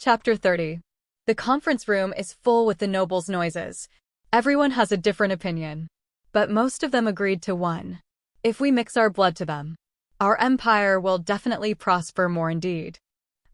Chapter 30. The conference room is full with the nobles' noises. Everyone has a different opinion, but most of them agreed to one. If we mix our blood to them, our empire will definitely prosper more indeed.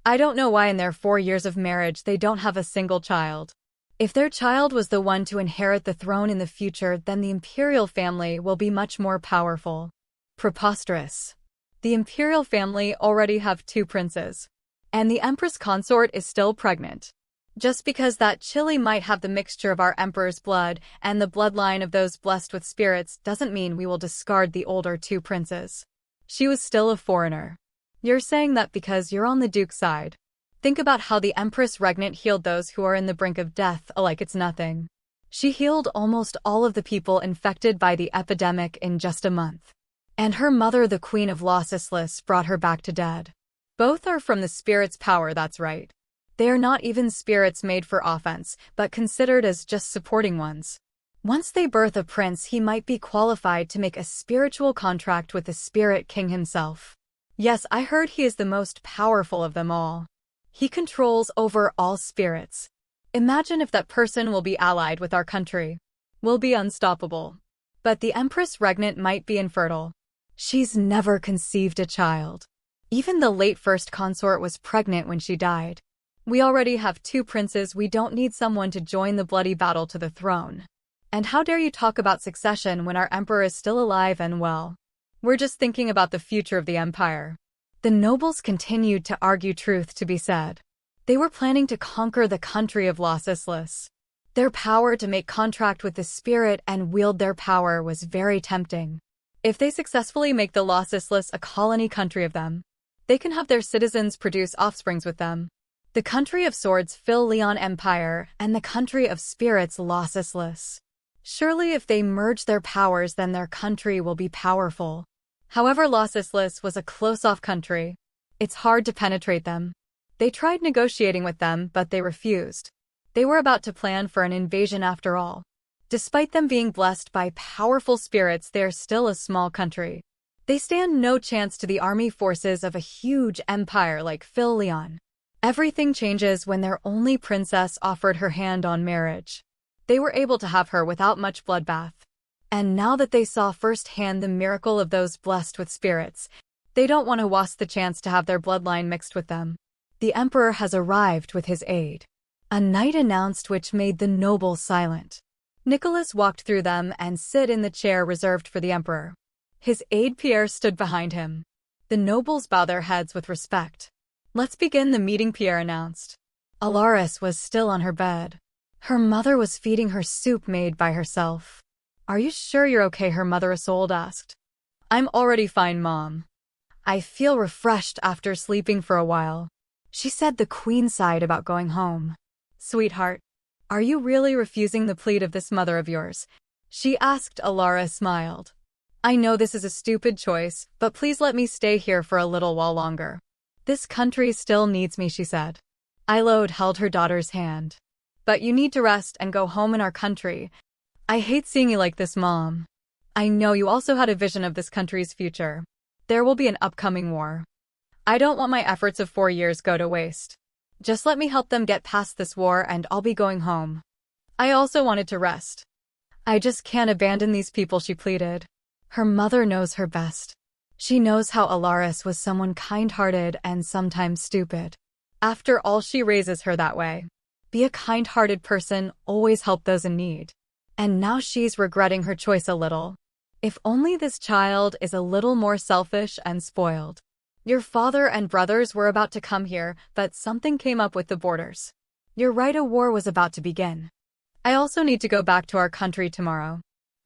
I don't know why in their 4 years of marriage they don't have a single child. If their child was the one to inherit the throne in the future, then the imperial family will be much more powerful. Preposterous. The imperial family already have 2 princes, and the empress consort is still pregnant. Just because that chili might have the mixture of our emperor's blood and the bloodline of those blessed with spirits doesn't mean we will discard the older 2 princes. She was still a foreigner. You're saying that because you're on the duke's side. Think about how the Empress Regnant healed those who are in the brink of death like it's nothing. She healed almost all of the people infected by the epidemic in just a month. And her mother, the Queen of Lossless, brought her back to dead. Both are from the spirit's power, that's right. They are not even spirits made for offense, but considered as just supporting ones. Once they birth a prince, he might be qualified to make a spiritual contract with the Spirit King himself. Yes, I heard he is the most powerful of them all. He controls over all spirits. Imagine if that person will be allied with our country. We'll be unstoppable. But the Empress Regnant might be infertile. She's never conceived a child. Even the late first consort was pregnant when she died. We already have 2 princes, we don't need someone to join the bloody battle to the throne. And how dare you talk about succession when our emperor is still alive and well? We're just thinking about the future of the empire. The nobles continued to argue, truth to be said. They were planning to conquer the country of Lossless. Their power to make contract with the spirit and wield their power was very tempting. If they successfully make the Lossless a colony country of them, they can have their citizens produce offsprings with them. The country of swords Empire Empire and the country of spirits Lossless. Surely if they merge their powers, then their country will be powerful. However, Lossless was a close-off country. It's hard to penetrate them. They tried negotiating with them, but they refused. They were about to plan for an invasion after all. Despite them being blessed by powerful spirits, they are still a small country. They stand no chance to the army forces of a huge empire like Leon. Everything changes when their only princess offered her hand on marriage. They were able to have her without much bloodbath. And now that they saw firsthand the miracle of those blessed with spirits, they don't want to waste the chance to have their bloodline mixed with them. The emperor has arrived with his aide. A knight announced, which made the nobles silent. Nicholas walked through them and sit in the chair reserved for the emperor. His aide Pierre stood behind him. The nobles bow their heads with respect. Let's begin the meeting, Pierre announced. Alarice was still on her bed. Her mother was feeding her soup made by herself. Are you sure you're okay? Her mother Isolde asked. I'm already fine, Mom. I feel refreshed after sleeping for a while. She said. The queen sighed about going home. Sweetheart, are you really refusing the plea of this mother of yours? She asked. Alarice smiled. I know this is a stupid choice, but please let me stay here for a little while longer. This country still needs me, she said. Isolde held her daughter's hand. But you need to rest and go home in our country. I hate seeing you like this, Mom. I know you also had a vision of this country's future. There will be an upcoming war. I don't want my efforts of 4 years go to waste. Just let me help them get past this war and I'll be going home. I also wanted to rest. I just can't abandon these people, she pleaded. Her mother knows her best. She knows how Alarice was someone kind-hearted and sometimes stupid. After all, she raises her that way. Be a kind-hearted person, always help those in need. And now she's regretting her choice a little. If only this child is a little more selfish and spoiled. Your father and brothers were about to come here, but something came up with the borders. You're right, a war was about to begin. I also need to go back to our country tomorrow.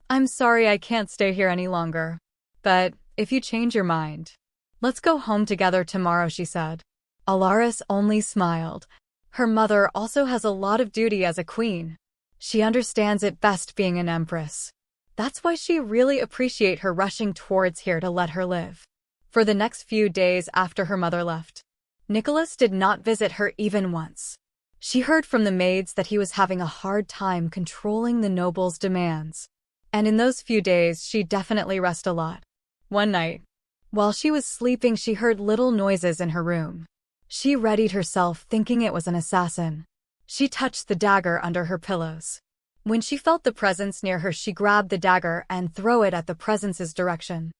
I'm sorry I can't stay here any longer. But if you change your mind, let's go home together tomorrow, she said. Alarice only smiled. Her mother also has a lot of duty as a queen. She understands it best being an empress. That's why she really appreciates her rushing towards here to let her live. For the next few days after her mother left, Nicholas did not visit her even once. She heard from the maids that he was having a hard time controlling the nobles' demands. And in those few days she definitely rested a lot. One night, while she was sleeping, she heard little noises in her room. She readied herself, thinking it was an assassin. She touched the dagger under her pillows. When she felt the presence near her, she grabbed the dagger and threw it at the presence's direction.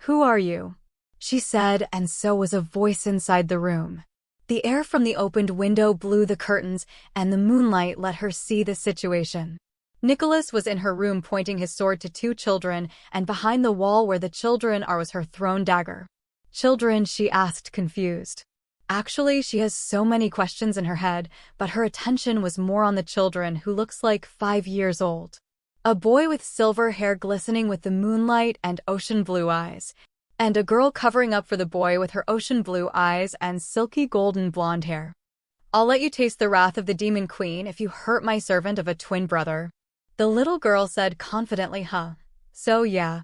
"Who are you?" she said, and so was a voice inside the room. The air from the opened window blew the curtains, and the moonlight let her see the situation. Nicholas was in her room pointing his sword to two children, and behind the wall where the children are was her thrown dagger. "Children?" she asked, confused. Actually, she has so many questions in her head, but her attention was more on the children, who looks like 5 years old. A boy with silver hair glistening with the moonlight and ocean blue eyes, and a girl covering up for the boy with her ocean blue eyes and silky golden blonde hair. "I'll let you taste the wrath of the demon queen if you hurt my servant of a twin brother," the little girl said confidently. So yeah.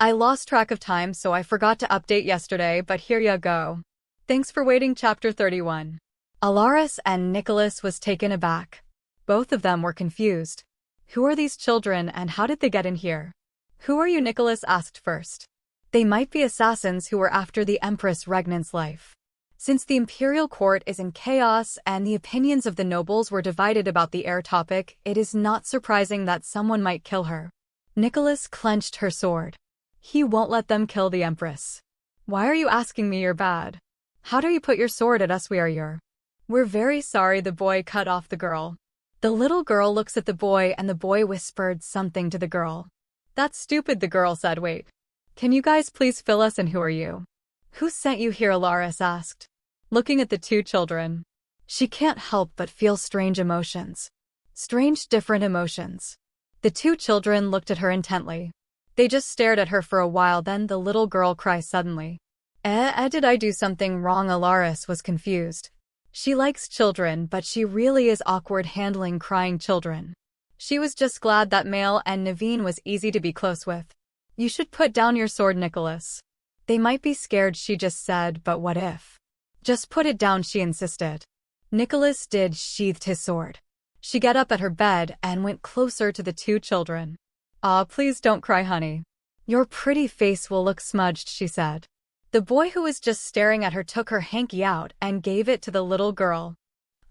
I lost track of time, so I forgot to update yesterday, but here ya go. Thanks for waiting. Chapter 31. Alarice and Nicholas was taken aback. Both of them were confused. Who are these children and how did they get in here? "Who are you?" Nicholas asked first. "They might be assassins who were after the Empress Regnant's life. Since the imperial court is in chaos and the opinions of the nobles were divided about the heir topic, it is not surprising that someone might kill her." Nicholas clenched her sword. He won't let them kill the Empress. "Why are you asking me? You're bad. How dare you put your sword at us? We're very sorry," the boy cut off the girl. The little girl looks at the boy and the boy whispered something to the girl. "That's stupid," the girl said. "Wait. Can you guys please fill us in? Who are you?" "Who sent you here?" Alarice asked, looking at the two children. She can't help but feel strange emotions. Strange, different emotions. The two children looked at her intently. They just stared at her for a while, then the little girl cried suddenly. Did I do something wrong?" Alarice was confused. She likes children, but she really is awkward handling crying children. She was just glad that Male and Naveen was easy to be close with. "You should put down your sword, Nicholas. They might be scared," she just said, "but what if?" "Just put it down," she insisted. Nicholas did, sheathed his sword. She got up at her bed and went closer to the two children. Please don't cry, honey. Your pretty face will look smudged," she said. The boy who was just staring at her took her hanky out and gave it to the little girl.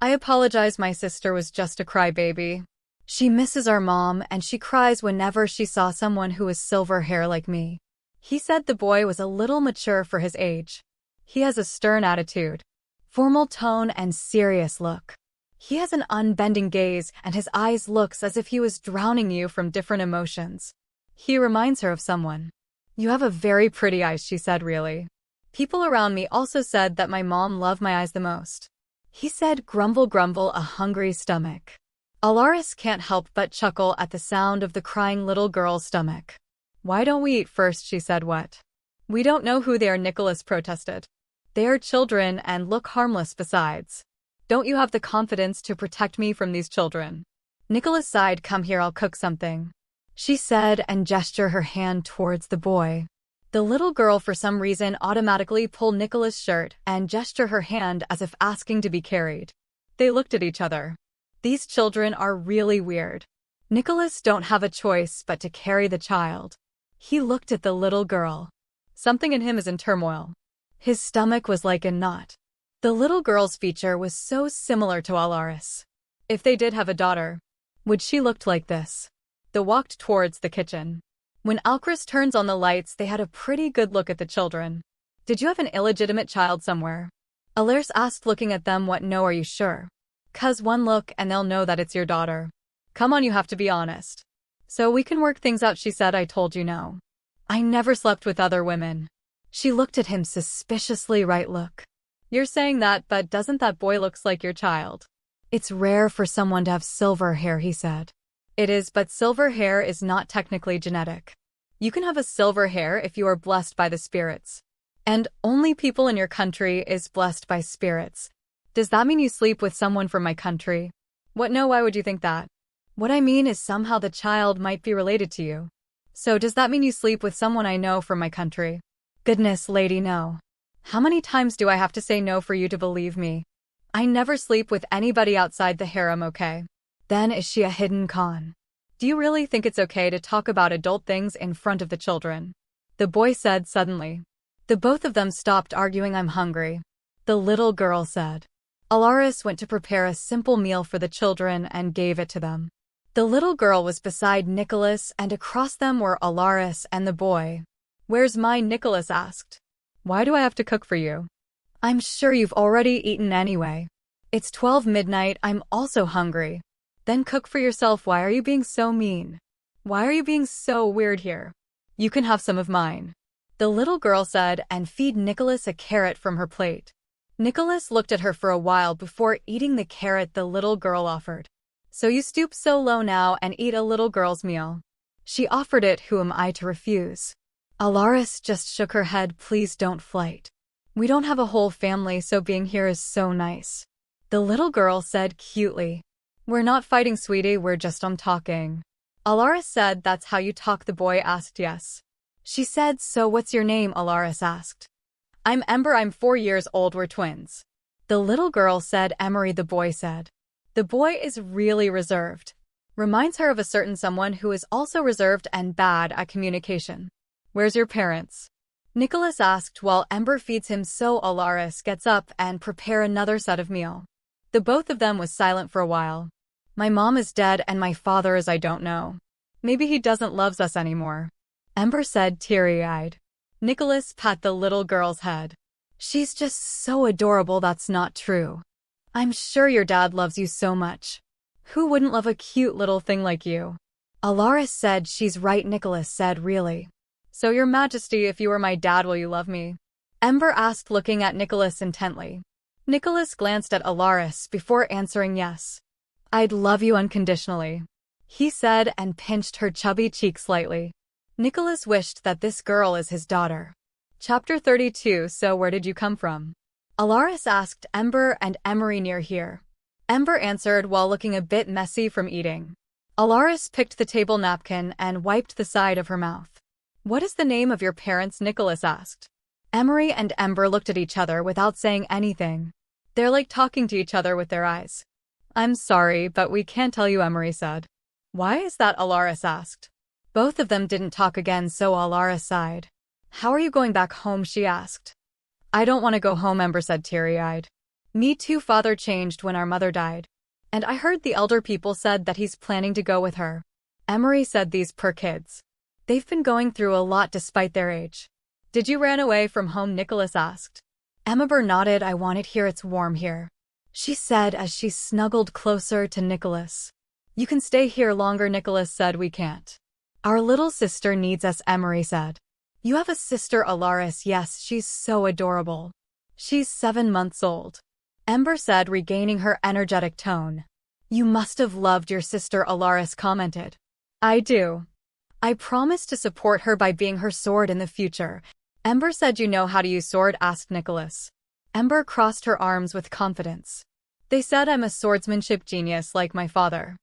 "I apologize, my sister was just a crybaby. She misses our mom and she cries whenever she saw someone who has silver hair like me." He said the boy was a little mature for his age. He has a stern attitude, formal tone and serious look. He has an unbending gaze and his eyes looks as if he was drowning you from different emotions. He reminds her of someone. "You have a very pretty eyes," she said. "Really? People around me also said that my mom loved my eyes the most." He said, grumble grumble, a hungry stomach. Alarice can't help but chuckle at the sound of the crying little girl's stomach. "Why don't we eat first?" she said. "What? We don't know who they are," Nicholas protested. "They are children and look harmless besides. Don't you have the confidence to protect me from these children?" Nicholas sighed. "Come here, I'll cook something," she said and gestured her hand towards the boy. The little girl for some reason automatically pulled Nicholas' shirt and gestured her hand as if asking to be carried. They looked at each other. These children are really weird. Nicholas don't have a choice but to carry the child. He looked at the little girl. Something in him is in turmoil. His stomach was like a knot. The little girl's feature was so similar to Alarice. If they did have a daughter, would she look like this? They walked towards the kitchen. When Alarice turns on the lights, they had a pretty good look at the children. "Did you have an illegitimate child somewhere?" Alarice asked, looking at them. "What? No, are you sure? 'Cause one look and they'll know that it's your daughter. Come on, you have to be honest. So we can work things out," she said. "I told you no. I never slept with other women." She looked at him suspiciously. "Right, look. You're saying that, but doesn't that boy looks like your child?" "It's rare for someone to have silver hair," he said. "It is, but silver hair is not technically genetic. You can have a silver hair if you are blessed by the spirits. And only people in your country is blessed by spirits. Does that mean you sleep with someone from my country?" "What? No, why would you think that?" "What I mean is somehow the child might be related to you. So does that mean you sleep with someone I know from my country?" "Goodness, lady, no. How many times do I have to say no for you to believe me? I never sleep with anybody outside the harem, okay?" "Then is she a hidden con?" "Do you really think it's okay to talk about adult things in front of the children?" the boy said suddenly. The both of them stopped arguing. "I'm hungry." the little girl said. Alarice went to prepare a simple meal for the children and gave it to them. The little girl was beside Nicholas, and across them were Alarice and the boy. "Where's mine?" Nicholas asked. "Why do I have to cook for you? I'm sure you've already eaten anyway. It's 12 midnight, I'm also hungry." "Then cook for yourself. Why are you being so mean? Why are you being so weird here? You can have some of mine," the little girl said, and feed Nicholas a carrot from her plate. Nicholas looked at her for a while before eating the carrot the little girl offered. "So you stoop so low now and eat a little girl's meal?" She offered it. "Who am I to refuse?" Alarice just shook her head. "Please don't fight. We don't have a whole family, so being here is so nice," the little girl said cutely. "We're not fighting, sweetie, we're just talking." Alarice said. "That's how you talk?" the boy asked. "Yes." She said. "So what's your name?" Alarice asked. "I'm Ember, I'm 4 years old, we're twins," the little girl said. "Emery," the boy said. The boy is really reserved. Reminds her of a certain someone who is also reserved and bad at communication. "Where's your parents?" Nicholas asked while Ember feeds him, so Alarice gets up and prepare another set of meal. The both of them was silent for a while. "My mom is dead and my father is I don't know. Maybe he doesn't loves us anymore," Ember said teary-eyed. Nicholas pat the little girl's head. "She's just so adorable." "That's not true. I'm sure your dad loves you so much. Who wouldn't love a cute little thing like you?" Alarice said. "She's right," Nicholas said. "Really? So your majesty, if you were my dad, will you love me?" Ember asked, looking at Nicholas intently. Nicholas glanced at Alarice before answering yes. "I'd love you unconditionally," he said and pinched her chubby cheek slightly. Nicholas wished that this girl is his daughter. Chapter 32. So where did you come from? Alarice asked Ember. "And Emery near here," Ember answered while looking a bit messy from eating. Alarice picked the table napkin and wiped the side of her mouth. "What is the name of your parents?" Nicholas asked. Emery and Ember looked at each other without saying anything. They're like talking to each other with their eyes. "I'm sorry, but we can't tell you," Emery said. "Why is that?" Alarice asked. Both of them didn't talk again, so Alarice sighed. "How are you going back home?" she asked. "I don't want to go home," Ember said teary-eyed. "Me too. Father changed when our mother died. And I heard the elder people said that he's planning to go with her." Emery said. "These poor kids. They've been going through a lot despite their age." "Did you ran away from home?" Nicholas asked. Ember nodded. "I want it here. It's warm here," she said as she snuggled closer to Nicholas. "You can stay here longer," Nicholas said. "We can't. Our little sister needs us," Emery said. "You have a sister?" Alarice. "Yes, she's so adorable. She's 7 months old," Ember said, regaining her energetic tone. "You must have loved your sister," Alarice commented. "I do. I promise to support her by being her sword in the future," Ember said. "You know how to use sword?" asked Nicholas. Ember crossed her arms with confidence. "They said I'm a swordsmanship genius like my father.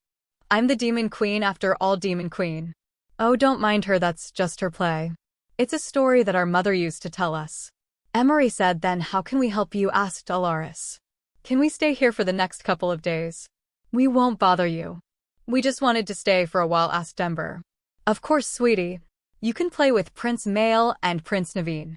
I'm the Demon Queen after all." Demon Queen? Oh, don't mind her, that's just her play. It's a story that our mother used to tell us," Emery said. "Then how can we help you?" asked Alarice. "Can we stay here for the next couple of days? We won't bother you. We just wanted to stay for a while," asked Ember. "Of course, sweetie. You can play with Prince Mael and Prince Naveen.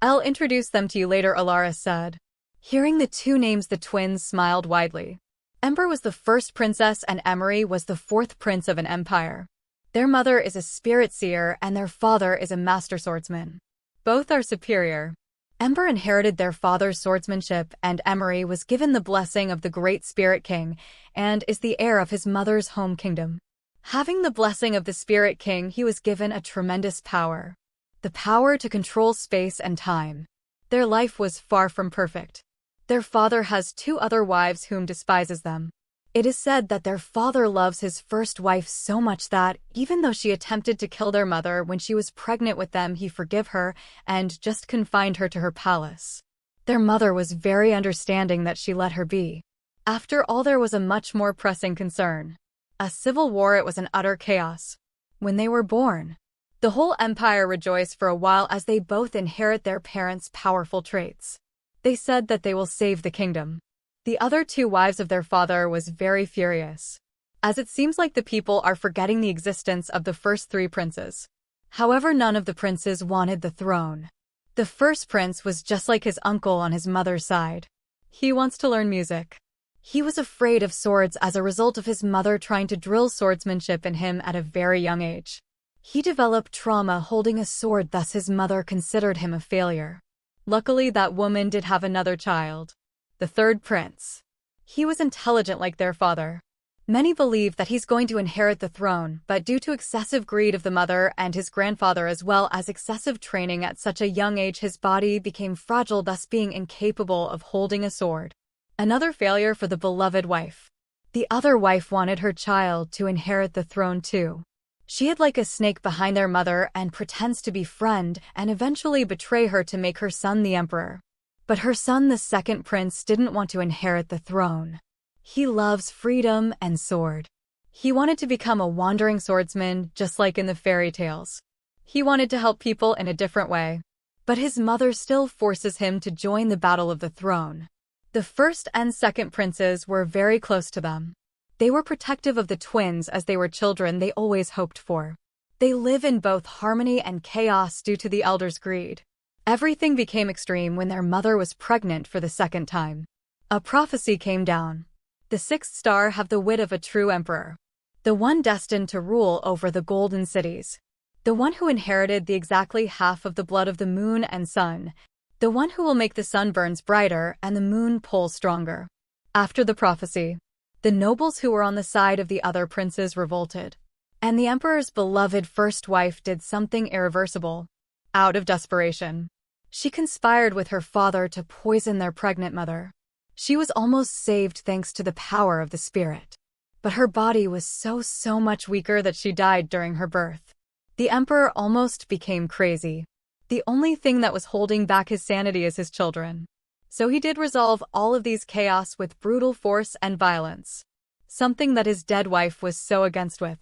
I'll introduce them to you later," Alarice said. Hearing the two names, the twins smiled widely. Ember was the first princess and Emery was the 4th prince of an empire. Their mother is a spirit seer and their father is a master swordsman. Both are superior. Ember inherited their father's swordsmanship and Emery was given the blessing of the great Spirit King and is the heir of his mother's home kingdom. Having the blessing of the Spirit King, he was given a tremendous power. The power to control space and time. Their life was far from perfect. Their father has 2 other wives whom despises them. It is said that their father loves his first wife so much that, even though she attempted to kill their mother when she was pregnant with them, he forgave her and just confined her to her palace. Their mother was very understanding that she let her be. After all, there was a much more pressing concern. A civil war. It was an utter chaos. When they were born, the whole empire rejoiced for a while as they both inherit their parents' powerful traits. They said that they will save the kingdom. The other 2 wives of their father was very furious, as it seems like the people are forgetting the existence of the first 3 princes. However, none of the princes wanted the throne. The first prince was just like his uncle on his mother's side. He wants to learn music. He was afraid of swords as a result of his mother trying to drill swordsmanship in him at a very young age. He developed trauma holding a sword, thus his mother considered him a failure. Luckily, that woman did have another child. The third prince. He was intelligent like their father. Many believe that he's going to inherit the throne, but due to excessive greed of the mother and his grandfather as well as excessive training at such a young age, his body became fragile, thus being incapable of holding a sword. Another failure for the beloved wife. The other wife wanted her child to inherit the throne too. She hid like a snake behind their mother and pretends to be friend and eventually betray her to make her son the emperor. But her son, the second prince, didn't want to inherit the throne. He loves freedom and sword. He wanted to become a wandering swordsman, just like in the fairy tales. He wanted to help people in a different way. But his mother still forces him to join the battle of the throne. The first and second princes were very close to them. They were protective of the twins as they were children they always hoped for. They live in both harmony and chaos due to the elders' greed. Everything became extreme when their mother was pregnant for the second time. A prophecy came down. The sixth star have the wit of a true emperor. The one destined to rule over the golden cities. The one who inherited the exactly half of the blood of the moon and sun. The one who will make the sun burns brighter and the moon pull stronger. After the prophecy, the nobles who were on the side of the other princes revolted. And the emperor's beloved first wife did something irreversible. Out of desperation, she conspired with her father to poison their pregnant mother. She was almost saved thanks to the power of the spirit. But her body was so much weaker that she died during her birth. The emperor almost became crazy. The only thing that was holding back his sanity is his children. So he did resolve all of these chaos with brutal force and violence. Something that his dead wife was so against with.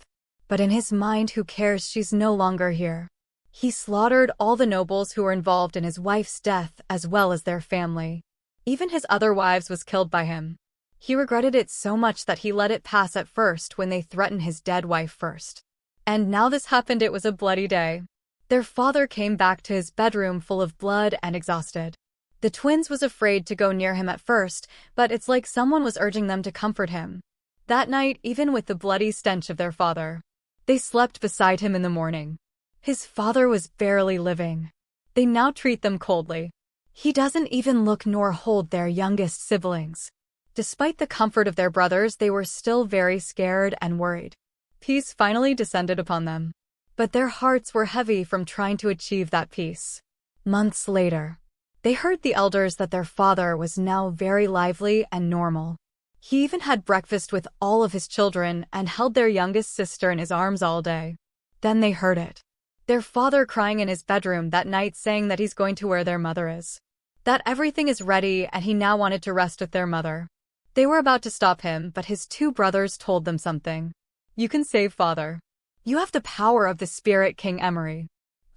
But in his mind, who cares, she's no longer here. He slaughtered all the nobles who were involved in his wife's death as well as their family. Even his other wives was killed by him. He regretted it so much that he let it pass at first when they threatened his dead wife first. And now this happened. It was a bloody day. Their father came back to his bedroom full of blood and exhausted. The twins was afraid to go near him at first, but it's like someone was urging them to comfort him. That night, even with the bloody stench of their father, they slept beside him in the morning. His father was barely living. They now treat them coldly. He doesn't even look nor hold their youngest siblings. Despite the comfort of their brothers, they were still very scared and worried. Peace finally descended upon them. But their hearts were heavy from trying to achieve that peace. Months later, they heard the elders that their father was now very lively and normal. He even had breakfast with all of his children and held their youngest sister in his arms all day. Then they heard it. Their father crying in his bedroom that night, saying that he's going to where their mother is. That everything is ready and he now wanted to rest with their mother. They were about to stop him, but his two brothers told them something. You can save father. You have the power of the spirit, King Emery.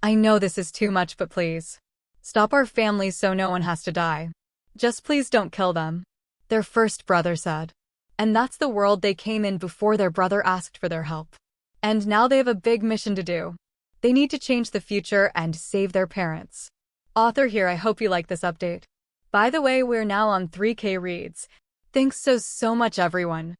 I know this is too much, but please. Stop our families so no one has to die. Just please don't kill them. Their first brother said. And that's the world they came in before their brother asked for their help. And now they have a big mission to do. They need to change the future and save their parents. Author here, I hope you like this update. By the way, we're now on 3K reads. Thanks so much everyone.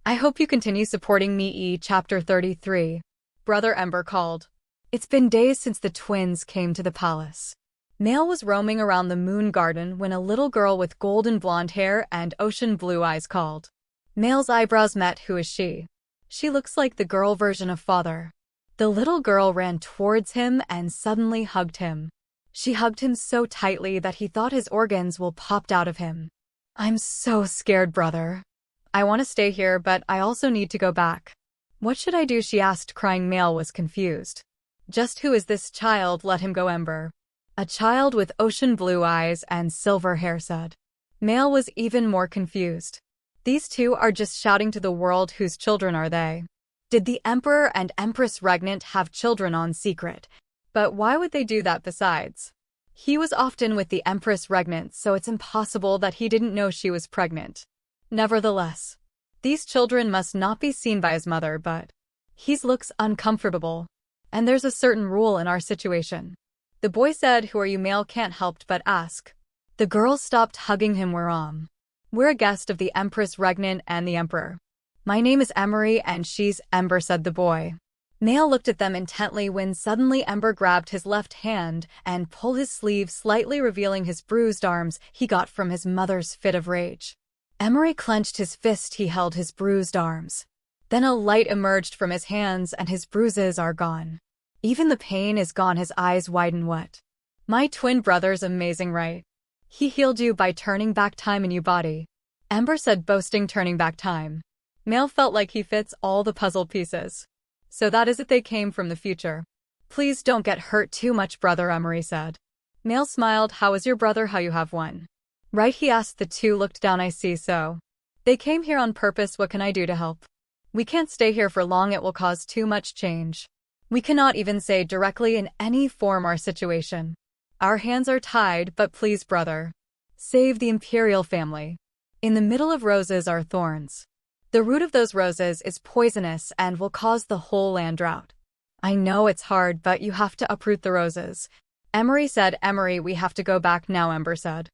I hope you continue supporting me. Chapter 33. Brother Ember called. It's been days since the twins came to the palace. Male was roaming around the moon garden when a little girl with golden blonde hair and ocean blue eyes called. Male's eyebrows met. Who is she? She looks like the girl version of father. The little girl ran towards him and suddenly hugged him. She hugged him so tightly that he thought his organs will popped out of him. I'm so scared, brother. I want to stay here, but I also need to go back. What should I do? She asked, crying. Male was confused. Just who is this child? Let him go, Ember. A child with ocean blue eyes and silver hair said. Male was even more confused. These two are just shouting to the world. Whose children are they? Did the Emperor and Empress Regnant have children on secret? But why would they do that besides? He was often with the Empress Regnant, so it's impossible that he didn't know she was pregnant. Nevertheless, these children must not be seen by his mother, but he looks uncomfortable. And there's a certain rule in our situation. The boy said, "Who are you?" Male can't help but ask. The girls stopped hugging him. We're a guest of the Empress, Regnant, and the Emperor. My name is Emery and she's Ember, said the boy. Male looked at them intently when suddenly Ember grabbed his left hand and pulled his sleeve, slightly revealing his bruised arms he got from his mother's fit of rage. Emery clenched his fist. He held his bruised arms. Then a light emerged from his hands and his bruises are gone. Even the pain is gone. His eyes widen. What? My twin brother's amazing, right? He healed you by turning back time in your body. Ember said, boasting. Turning back time. Male felt like he fits all the puzzle pieces. So that is it, they came from the future. Please don't get hurt too much, brother, Emery said. Male smiled. How is your brother? How you have one? Right, he asked. The two looked down. I see, so. They came here on purpose. What can I do to help? We can't stay here for long. It will cause too much change. We cannot even say directly in any form our situation. Our hands are tied, but please, brother. Save the Imperial family. In the middle of roses are thorns. The root of those roses is poisonous and will cause the whole land drought. I know it's hard, but you have to uproot the roses. Emery said. Emery, we have to go back now, Ember said.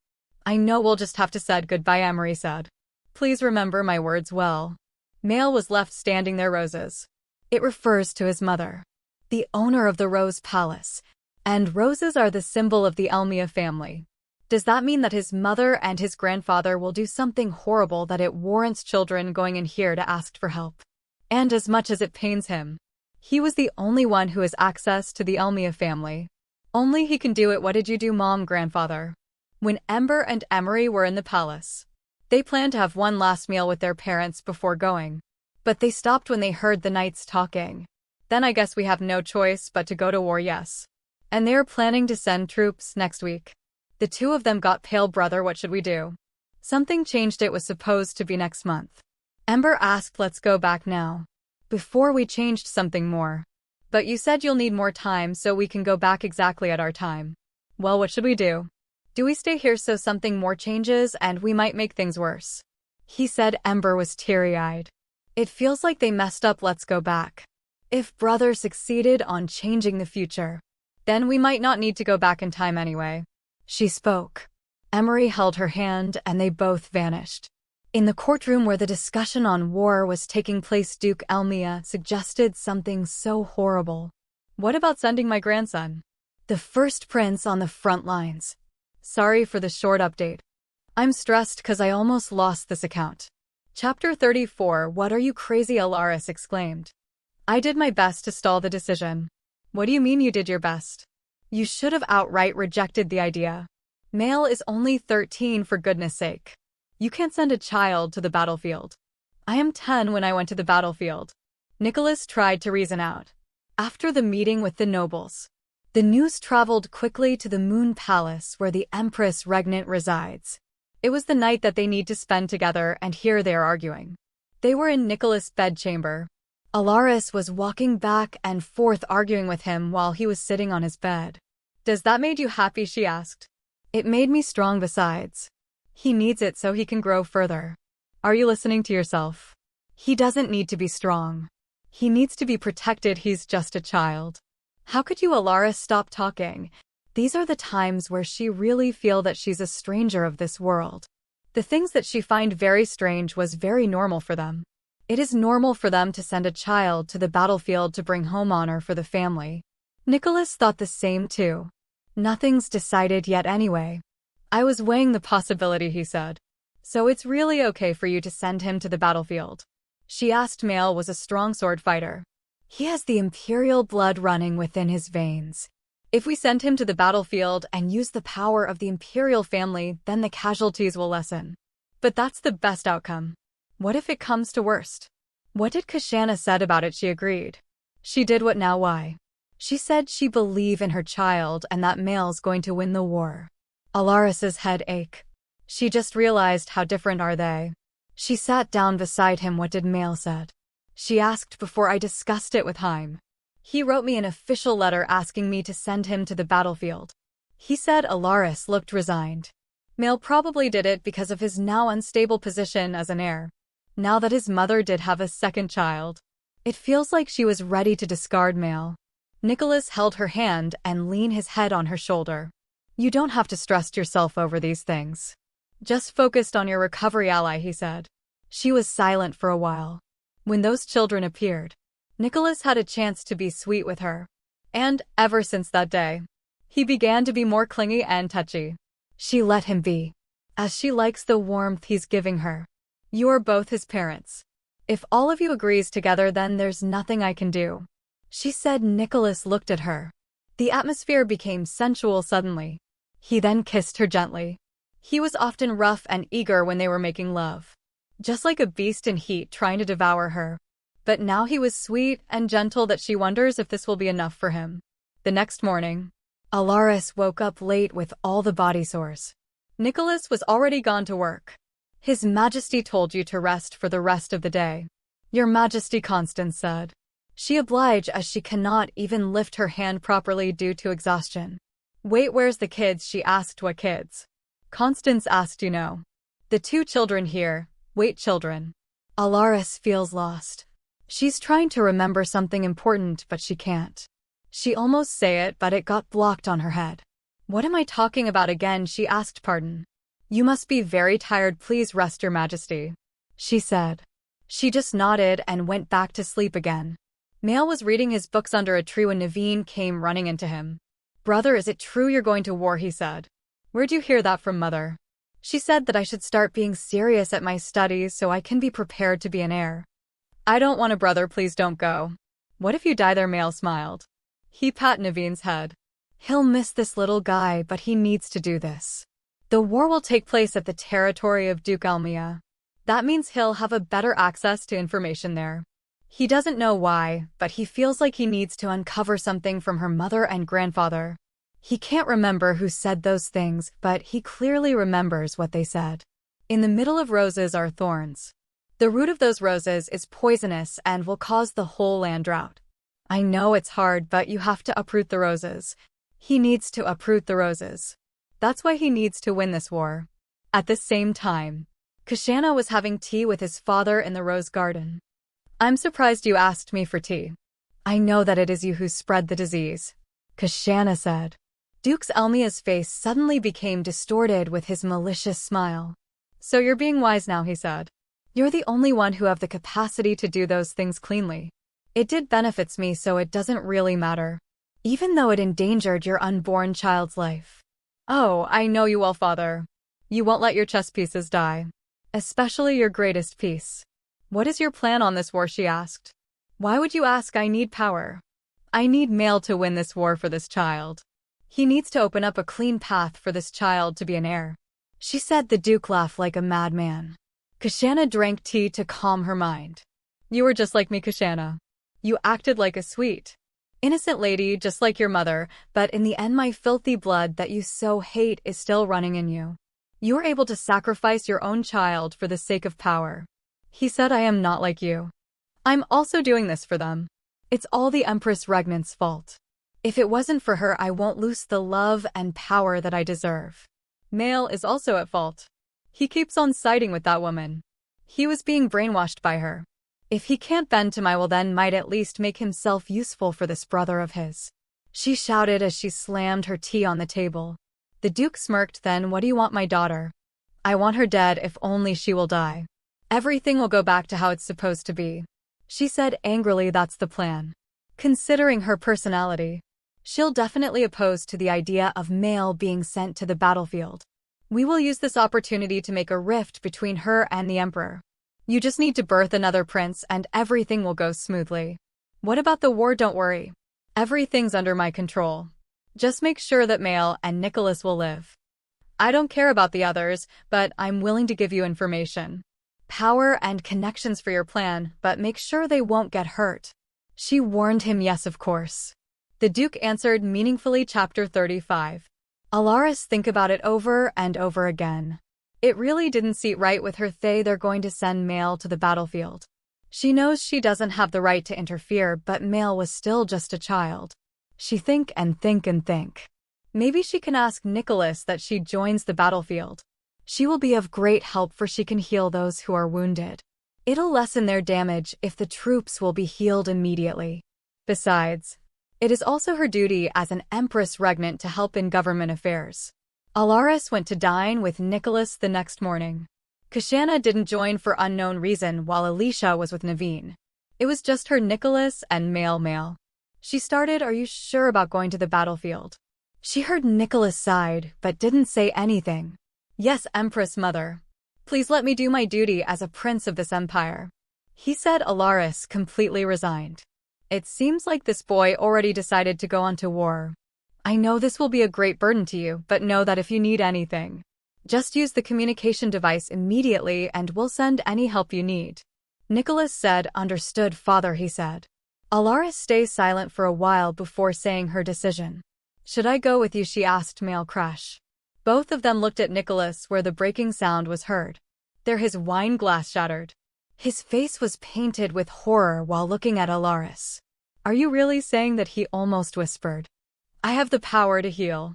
I know, we'll just have to say goodbye, Emery said. Please remember my words well. Male was left standing there. Roses. It refers to his mother, the owner of the Rose Palace, and roses are the symbol of the Elmia family. Does that mean that his mother and his grandfather will do something horrible that it warrants children going in here to ask for help? And as much as it pains him, he was the only one who has access to the Elmia family. Only he can do it. What did you do, Mom, grandfather? When Ember and Emery were in the palace, they planned to have one last meal with their parents before going. But they stopped when they heard the knights talking. Then I guess we have no choice but to go to war, yes. And they are planning to send troops next week. The two of them got pale. Brother, what should we do? Something changed. It was supposed to be next month. Ember asked. Let's go back now. Before we changed something more. But you said you'll need more time, so we can go back exactly at our time. Well, what should we do? Do we stay here so something more changes and we might make things worse? He said. Ember was teary-eyed. It feels like they messed up. Let's go back. If brother succeeded on changing the future, then we might not need to go back in time anyway. She spoke. Emery held her hand and they both vanished. In the courtroom where the discussion on war was taking place, Duke Elmia suggested something so horrible. What about sending my grandson, the first prince, on the front lines? Sorry for the short update. I'm stressed because I almost lost this account. Chapter 34. What are you, crazy? Alarice exclaimed. I did my best to stall the decision. What do you mean you did your best? You should have outright rejected the idea. Male is only 13, for goodness sake. You can't send a child to the battlefield. I am 10 when I went to the battlefield. Nicholas tried to reason out. After the meeting with the nobles, the news traveled quickly to the Moon Palace where the Empress Regnant resides. It was the night that they need to spend together, and here they are arguing. They were in Nicholas' bedchamber. Alarice was walking back and forth arguing with him while he was sitting on his bed. Does that made you happy? She asked. It made me strong. Besides, he needs it so he can grow further. Are you listening to yourself? He doesn't need to be strong. He needs to be protected. He's just a child. How could you? Alarice stopped talking. These are the times where she really feel that she's a stranger of this world. The things that she find very strange was very normal for them. It is normal for them to send a child to the battlefield to bring home honor for the family. Nicholas thought the same too. Nothing's decided yet anyway. I was weighing the possibility, he said. So it's really okay for you to send him to the battlefield? She asked. Male was a strong sword fighter. He has the imperial blood running within his veins. If we send him to the battlefield and use the power of the imperial family, then the casualties will lessen. But that's the best outcome. What if it comes to worst? What did Kashana said about it? She agreed. She did what now? Why? She said she believed in her child and that Male's going to win the war. Alarice's head ached. She just realized how different are they. She sat down beside him. What did Male said? She asked. Before I discussed it with Haim. He wrote me an official letter asking me to send him to the battlefield. He said. Alarice looked resigned. Male probably did it because of his now unstable position as an heir. Now that his mother did have a second child, it feels like she was ready to discard Male. Nicholas held her hand and leaned his head on her shoulder. You don't have to stress yourself over these things. Just focused on your recovery, ally, he said. She was silent for a while. When those children appeared, Nicholas had a chance to be sweet with her. And, ever since that day, he began to be more clingy and touchy. She let him be, as she likes the warmth he's giving her. You are both his parents. If all of you agrees together, then there's nothing I can do, she said. Nicholas looked at her. The atmosphere became sensual suddenly. He then kissed her gently. He was often rough and eager when they were making love, just like a beast in heat trying to devour her. But now he was sweet and gentle that she wonders if this will be enough for him. The next morning, Alarice woke up late with all the body sores. Nicholas was already gone to work. His Majesty told you to rest for the rest of the day. Your Majesty, Constance said. She obliged as she cannot even lift her hand properly due to exhaustion. Wait, where's the kids? She asked. What kids? Constance asked. You know, the 2 children here. Wait, children. Alarice feels lost. She's trying to remember something important, but she can't. She almost say it, but it got blocked on her head. What am I talking about again? She asked. Pardon. You must be very tired. Please rest, Your Majesty, she said. She just nodded and went back to sleep again. Mail was reading his books under a tree when Naveen came running into him. Brother, is it true you're going to war? He said. Where'd you hear that from, Mother? She said that I should start being serious at my studies so I can be prepared to be an heir. I don't want a brother. Please don't go. What if you die there? Mail smiled. He pat Naveen's head. He'll miss this little guy, but he needs to do this. The war will take place at the territory of Duke Elmia. That means he'll have a better access to information there. He doesn't know why, but he feels like he needs to uncover something from her mother and grandfather. He can't remember who said those things, but he clearly remembers what they said. In the middle of roses are thorns. The root of those roses is poisonous and will cause the whole land drought. I know it's hard, but you have to uproot the roses. He needs to uproot the roses. That's why he needs to win this war. At the same time, Kashana was having tea with his father in the rose garden. I'm surprised you asked me for tea. I know that it is you who spread the disease, Kashana said. Duke Elmia's face suddenly became distorted with his malicious smile. So you're being wise now, he said. You're the only one who have the capacity to do those things cleanly. It did benefits me, so it doesn't really matter, even though it endangered your unborn child's life. Oh, I know you well, Father. You won't let your chess pieces die. Especially your greatest piece. What is your plan on this war? She asked. Why would you ask? I need power. I need Mail to win this war for this child. He needs to open up a clean path for this child to be an heir, she said. The Duke laughed like a madman. Kashana drank tea to calm her mind. You were just like me, Kashana. You acted like a sweet, innocent lady, just like your mother, but in the end my filthy blood that you so hate is still running in you. You were able to sacrifice your own child for the sake of power. He said, I am not like you. I'm also doing this for them. It's all the Empress Regnant's fault. If it wasn't for her, I won't lose the love and power that I deserve. Mail is also at fault. He keeps on siding with that woman. He was being brainwashed by her. If he can't bend to my will, then might at least make himself useful for this brother of his, she shouted as she slammed her tea on the table. The Duke smirked. Then what do you want, my daughter? I want her dead. If only she will die, everything will go back to how it's supposed to be, she said angrily. That's the plan. Considering her personality, she'll definitely oppose to the idea of Mail being sent to the battlefield. We will use this opportunity to make a rift between her and the Emperor. You just need to birth another prince and everything will go smoothly. What about the war? Don't worry. Everything's under my control. Just make sure that Mail and Nicholas will live. I don't care about the others, but I'm willing to give you information, power and connections for your plan, but make sure they won't get hurt. She warned him. Yes, of course. The Duke answered meaningfully. Chapter 35. Alarice think about it over and over again. It really didn't sit right with her. They're going to send Mail to the battlefield. She knows she doesn't have the right to interfere, but Mail was still just a child. She think and think and think. Maybe she can ask Nicholas that she joins the battlefield. She will be of great help, for she can heal those who are wounded. It'll lessen their damage if the troops will be healed immediately. Besides, It is also her duty as an Empress Regnant to help in government affairs. Alarice went to dine with Nicholas the next morning. Kashana didn't join for unknown reason while Alicia was with Naveen. It was just her, Nicholas, and Male. She started, "Are you sure about going to the battlefield?" She heard Nicholas sighed, but didn't say anything. "Yes, Empress Mother. Please let me do my duty as a prince of this empire," he said, Alarice completely resigned. "It seems like this boy already decided to go on to war. I know this will be a great burden to you, but know that if you need anything, just use the communication device immediately and we'll send any help you need." Nicholas said, "Understood, Father," he said. Alarice stays silent for a while before saying her decision. "Should I go with you?" she asked Male Crash. Both of them looked at Nicholas where the breaking sound was heard. There his wine glass shattered. His face was painted with horror while looking at Alarice. "Are you really saying that?" he almost whispered. "I have the power to heal.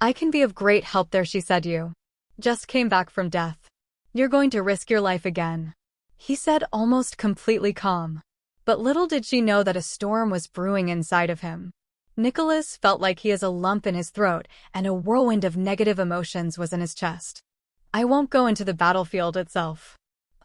I can be of great help there," she said. "You just came back from death. You're going to risk your life again," he said, almost completely calm. But little did she know that a storm was brewing inside of him. Nicholas felt like he has a lump in his throat and a whirlwind of negative emotions was in his chest. "I won't go into the battlefield itself.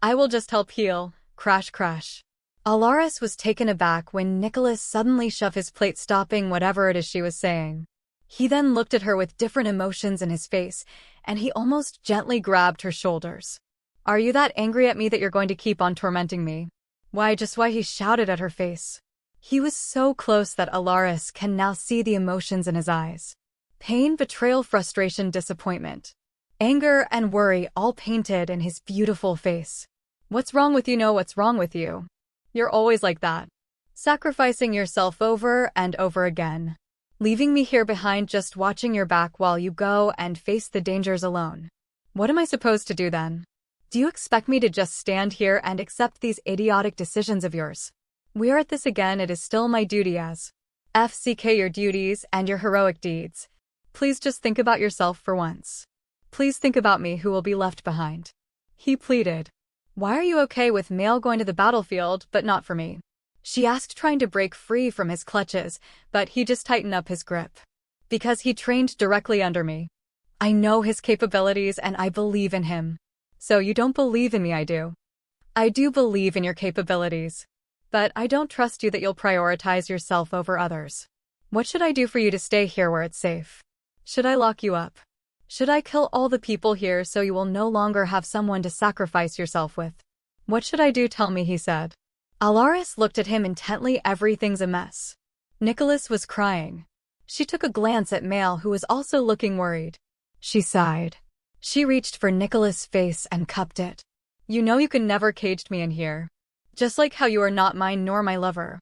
I will just help heal." Crash, crash. Alarice was taken aback when Nicholas suddenly shoved his plate, stopping whatever it is she was saying. He then looked at her with different emotions in his face, and he almost gently grabbed her shoulders. "Are you that angry at me that you're going to keep on tormenting me?" "Why, just why?" he shouted at her face. He was so close that Alarice can now see the emotions in his eyes. Pain, betrayal, frustration, disappointment, anger, and worry all painted in his beautiful face. "What's wrong with you?" "Know what's wrong with you? You're always like that. Sacrificing yourself over and over again. Leaving me here behind, just watching your back while you go and face the dangers alone. What am I supposed to do then? Do you expect me to just stand here and accept these idiotic decisions of yours? We are at this again. It is still my duty as FCK, your duties and your heroic deeds. Please just think about yourself for once. Please think about me, who will be left behind," he pleaded. "Why are you okay with Male going to the battlefield, but not for me?" she asked, trying to break free from his clutches, but he just tightened up his grip. "Because he trained directly under me. I know his capabilities and I believe in him." "So you don't believe in me?" "I do. I do believe in your capabilities. But I don't trust you that you'll prioritize yourself over others. What should I do for you to stay here where it's safe? Should I lock you up? Should I kill all the people here so you will no longer have someone to sacrifice yourself with? What should I do? Tell me," he said. Alarice looked at him intently. Everything's a mess. Nicholas was crying. She took a glance at Male, who was also looking worried. She sighed. She reached for Nicholas' face and cupped it. "You know you can never cage me in here. Just like how you are not mine nor my lover.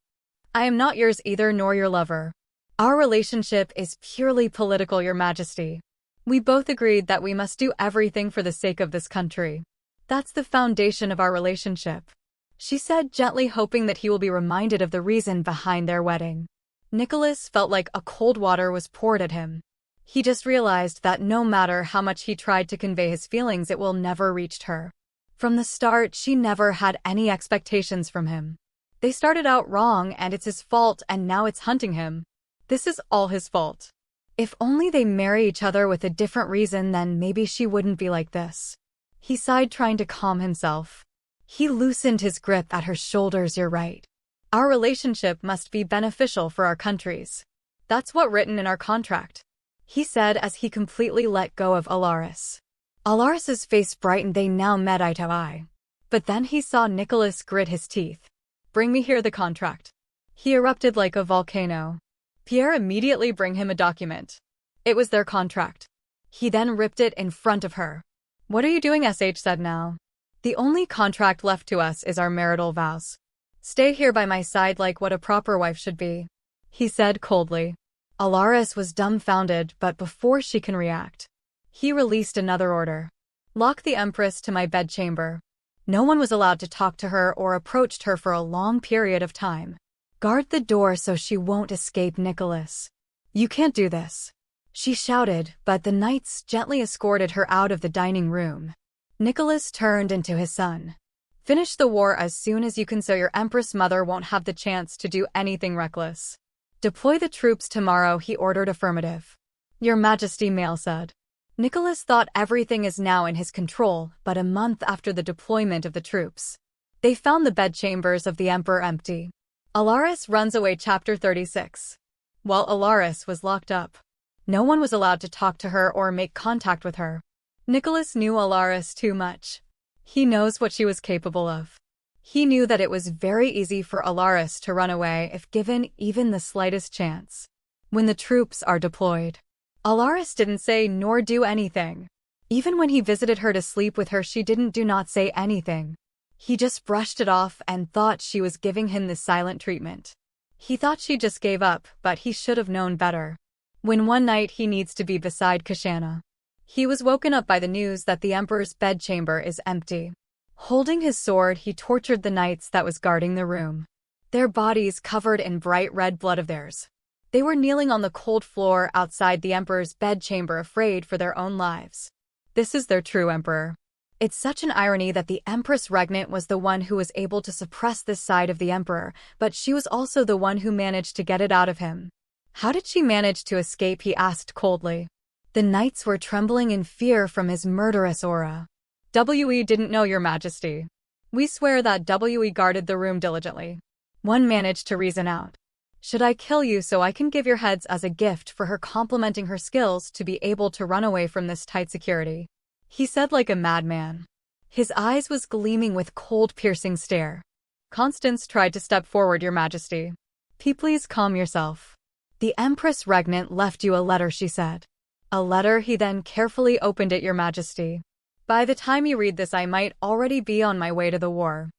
I am not yours either, nor your lover. Our relationship is purely political, Your Majesty. We both agreed that we must do everything for the sake of this country. That's the foundation of our relationship," she said gently, hoping that he will be reminded of the reason behind their wedding. Nicholas felt like a cold water was poured at him. He just realized that no matter how much he tried to convey his feelings, it will never reach her. From the start, she never had any expectations from him. They started out wrong and it's his fault, and now it's hunting him. This is all his fault. If only they marry each other with a different reason, then maybe she wouldn't be like this. He sighed, trying to calm himself. He loosened his grip at her shoulders. "You're right. Our relationship must be beneficial for our countries. That's what's written in our contract," he said as he completely let go of Alarice. Alarice's face brightened. They now met eye to eye. But then he saw Nicholas grit his teeth. "Bring me here the contract." He erupted like a volcano. Pierre immediately bring him a document. It was their contract. He then ripped it in front of her. "What are you doing?" SH said. "Now, the only contract left to us is our marital vows. Stay here by my side like what a proper wife should be," he said coldly. Alarice was dumbfounded, but before she can react, he released another order. "Lock the Empress to my bedchamber. No one was allowed to talk to her or approached her for a long period of time. Guard the door so she won't escape." "Nicholas, you can't do this," she shouted, but the knights gently escorted her out of the dining room. Nicholas turned into his son. "Finish the war as soon as you can so your Empress mother won't have the chance to do anything reckless." Deploy the troops tomorrow, he ordered. Affirmative. Your Majesty, Mail said. Nicholas thought everything is now in his control, but a month after the deployment of the troops, they found the bedchambers of the Emperor empty. Alarice runs away. Chapter 36. While Alarice was locked up, no one was allowed to talk to her or make contact with her. Nicholas knew Alarice too much. He knows what she was capable of. He knew that it was very easy for Alarice to run away if given even the slightest chance. When the troops are deployed, Alarice didn't say nor do anything. Even when he visited her to sleep with her, she didn't do not say anything. He just brushed it off and thought she was giving him this silent treatment. He thought she just gave up, but he should have known better. When one night he needs to be beside Kashana, he was woken up by the news that the Emperor's bedchamber is empty. Holding his sword, he tortured the knights that was guarding the room. Their bodies covered in bright red blood of theirs. They were kneeling on the cold floor outside the Emperor's bedchamber, afraid for their own lives. This is their true Emperor. It's such an irony that the Empress Regnant was the one who was able to suppress this side of the Emperor, but she was also the one who managed to get it out of him. How did she manage to escape, he asked coldly. The knights were trembling in fear from his murderous aura. We didn't know, Your Majesty. We swear that we guarded the room diligently. One managed to reason out. Should I kill you so I can give your heads as a gift for her complimenting her skills to be able to run away from this tight security? He said like a madman. His eyes was gleaming with cold, piercing stare. Constance tried to step forward, Your Majesty. Please calm yourself. The Empress Regnant left you a letter, she said. A letter? He then carefully opened it. Your Majesty. By the time you read this, I might already be on my way to the war.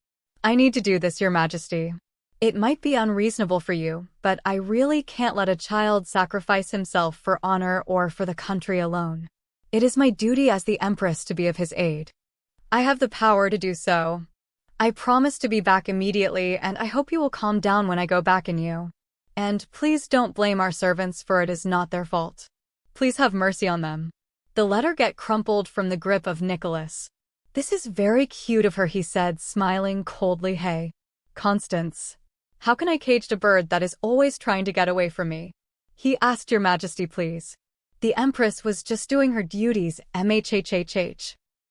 I need to do this, Your Majesty. It might be unreasonable for you, but I really can't let a child sacrifice himself for honor or for the country alone. It is my duty as the Empress to be of his aid. I have the power to do so. I promise to be back immediately, and I hope you will calm down when I go back in you. And please don't blame our servants, for it is not their fault. Please have mercy on them. The letter get crumpled from the grip of Nicholas. This is very cute of her, he said, smiling coldly. Hey, Constance. How can I cage a bird that is always trying to get away from me? He asked. Your Majesty, please. The Empress was just doing her duties.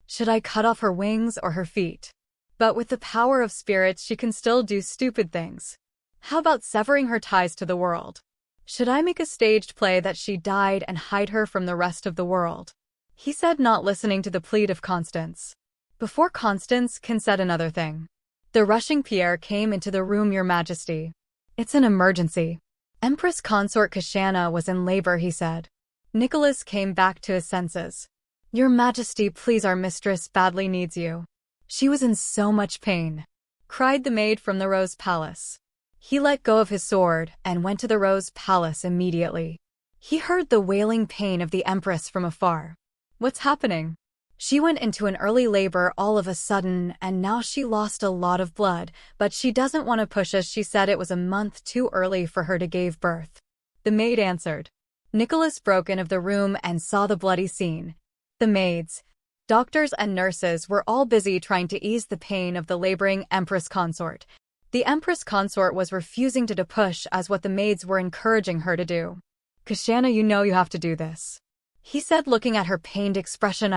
Should I cut off her wings or her feet? But with the power of spirits, she can still do stupid things. How about severing her ties to the world? Should I make a staged play that she died and hide her from the rest of the world? He said, not listening to the plead of Constance. Before Constance can said another thing, the rushing Pierre came into the room. Your Majesty. It's an emergency. Empress Consort Kashana was in labor, he said. Nicholas came back to his senses. Your Majesty, please, our mistress badly needs you. She was in so much pain, cried the maid from the Rose Palace. He let go of his sword and went to the Rose Palace immediately. He heard the wailing pain of the Empress from afar. What's happening? She went into an early labor all of a sudden, and now she lost a lot of blood, but she doesn't want to push us. She said it was a month too early for her to give birth. The maid answered. Nicholas broke in of the room and saw the bloody scene. The maids, doctors and nurses were all busy trying to ease the pain of the laboring Empress Consort. The Empress Consort was refusing to push as what the maids were encouraging her to do. Kashana, you know you have to do this, he said, looking at her pained expression.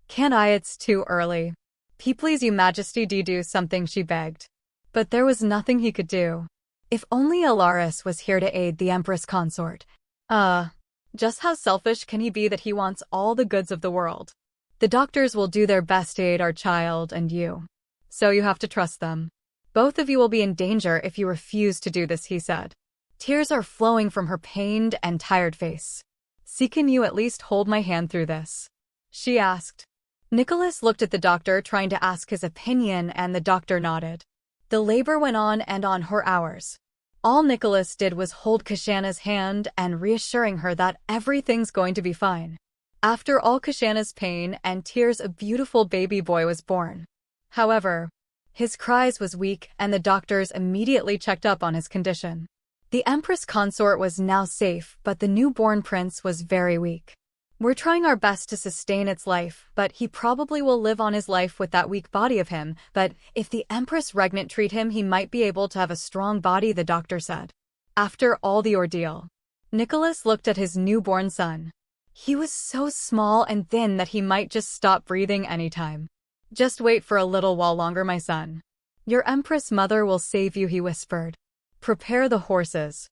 Can't I? It's too early. Please, Your Majesty, do something, she begged. But there was nothing he could do. If only Alarice was here to aid the Empress Consort. Just how selfish can he be that he wants all the goods of the world? The doctors will do their best to aid our child and you. So you have to trust them. Both of you will be in danger if you refuse to do this, he said. Tears are flowing from her pained and tired face. Can you at least hold my hand through this? She asked. Nicholas looked at the doctor, trying to ask his opinion, and the doctor nodded. The labor went on and on for hours. All Nicholas did was hold Kashana's hand and reassuring her that everything's going to be fine. After all Kashana's pain and tears, a beautiful baby boy was born. However, his cries was weak, and the doctors immediately checked up on his condition. The Empress Consort was now safe, but the newborn prince was very weak. We're trying our best to sustain its life, but he probably will live on his life with that weak body of him. But if the Empress Regnant treat him, he might be able to have a strong body, the doctor said. After all the ordeal, Nicholas looked at his newborn son. He was so small and thin that he might just stop breathing anytime. "Just wait for a little while longer, my son. Your Empress mother will save you," he whispered. "Prepare the horses.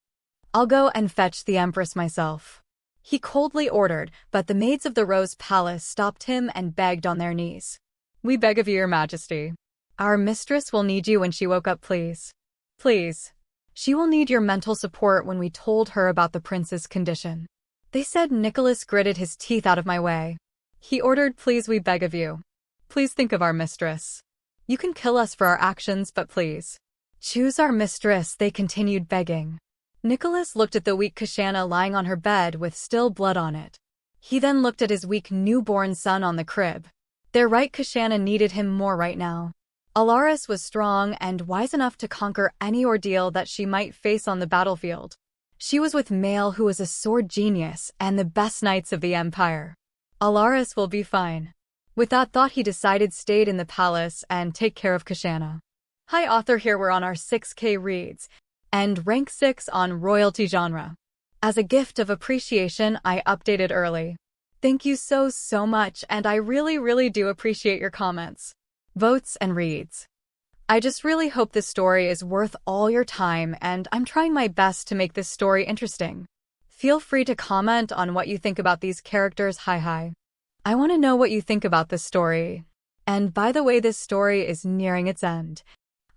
I'll go and fetch the Empress myself," he coldly ordered, but the maids of the Rose Palace stopped him and begged on their knees. "We beg of you, Your Majesty. Our mistress will need you when she woke up, please. Please. She will need your mental support when we told her about the prince's condition." They said. Nicholas gritted his teeth. "Out of my way." He ordered. "Please, we beg of you. Please think of our mistress. You can kill us for our actions, but please choose our mistress," they continued begging. Nicholas looked at the weak Kashana lying on her bed with still blood on it. He then looked at his weak newborn son on the crib. Their right Kashana needed him more right now. Alarice was strong and wise enough to conquer any ordeal that she might face on the battlefield. She was with Mael, who was a sword genius and the best knights of the Empire. Alarice will be fine. With that thought, he decided stayed in the palace and take care of Kashana. Hi, author. Here we're on our 6K reads and rank 6 on royalty genre. As a gift of appreciation, I updated early. Thank you so much, and I really do appreciate your comments, votes, and reads. I just really hope this story is worth all your time, and I'm trying my best to make this story interesting. Feel free to comment on what you think about these characters. Hi. I want to know what you think about this story. And by the way, this story is nearing its end.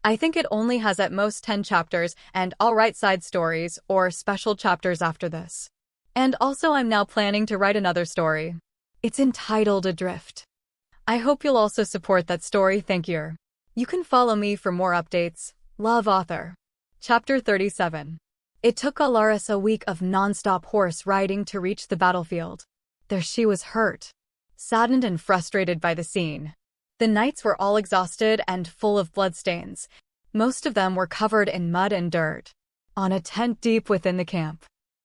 I think it only has at most 10 chapters, and I'll write side stories or special chapters after this. And also, I'm now planning to write another story. It's entitled Adrift. I hope you'll also support that story. Thank you. You can follow me for more updates. Love, author. Chapter 37. It took Alarice a week of non-stop horse riding to reach the battlefield. There she was, hurt, saddened, and frustrated by the scene. The knights were all exhausted and full of bloodstains. Most of them were covered in mud and dirt. On a tent deep within the camp,